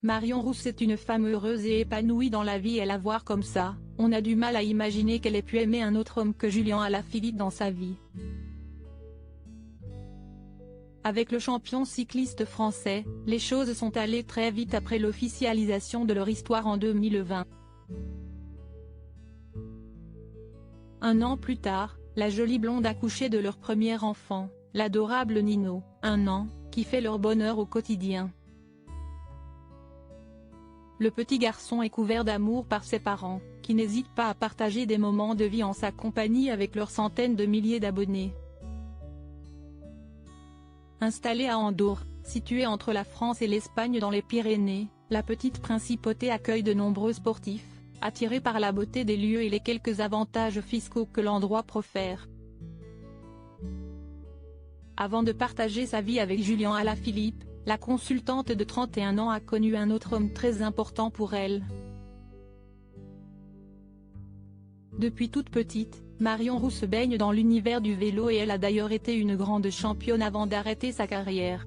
Marion Rousse est une femme heureuse et épanouie dans la vie et la voir comme ça, on a du mal à imaginer qu'elle ait pu aimer un autre homme que Julian Alaphilippe dans sa vie. Avec le champion cycliste français, les choses sont allées très vite après l'officialisation de leur histoire en 2020. Un an plus tard, la jolie blonde accouchait de leur premier enfant, l'adorable Nino, 1 an, qui fait leur bonheur au quotidien. Le petit garçon est couvert d'amour par ses parents, qui n'hésitent pas à partager des moments de vie en sa compagnie avec leurs centaines de milliers d'abonnés. Installée à Andorre, située entre la France et l'Espagne dans les Pyrénées, la petite principauté accueille de nombreux sportifs, attirés par la beauté des lieux et les quelques avantages fiscaux que l'endroit profère. Avant de partager sa vie avec Julian Alaphilippe, la consultante de 31 ans a connu un autre homme très important pour elle. Depuis toute petite, Marion Rousse baigne dans l'univers du vélo et elle a d'ailleurs été une grande championne avant d'arrêter sa carrière.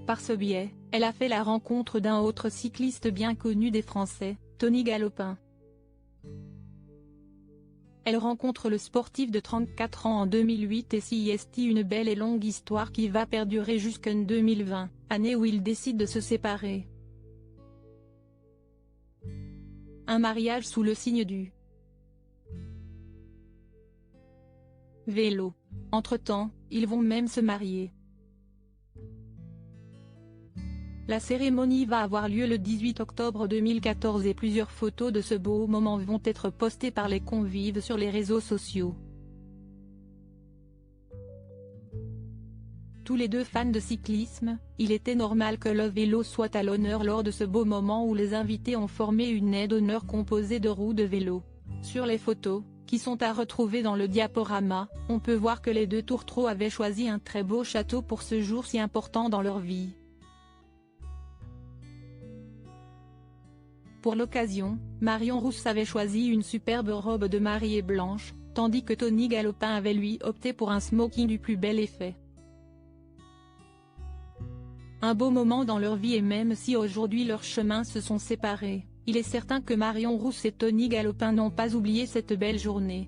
Par ce biais, elle a fait la rencontre d'un autre cycliste bien connu des Français, Tony Galopin. Elle rencontre le sportif de 34 ans en 2008 et s'y estie une belle et longue histoire qui va perdurer jusqu'en 2020, année où ils décident de se séparer. Un mariage sous le signe du vélo. Entre-temps, ils vont même se marier. La cérémonie va avoir lieu le 18 octobre 2014 et plusieurs photos de ce beau moment vont être postées par les convives sur les réseaux sociaux. Tous les deux fans de cyclisme, il était normal que le vélo soit à l'honneur lors de ce beau moment où les invités ont formé une aide d'honneur composée de roues de vélo. Sur les photos, qui sont à retrouver dans le diaporama, on peut voir que les deux tourtereaux avaient choisi un très beau château pour ce jour si important dans leur vie. Pour l'occasion, Marion Rousse avait choisi une superbe robe de mariée blanche, tandis que Tony Galopin avait lui opté pour un smoking du plus bel effet. Un beau moment dans leur vie et même si aujourd'hui leurs chemins se sont séparés, il est certain que Marion Rousse et Tony Galopin n'ont pas oublié cette belle journée.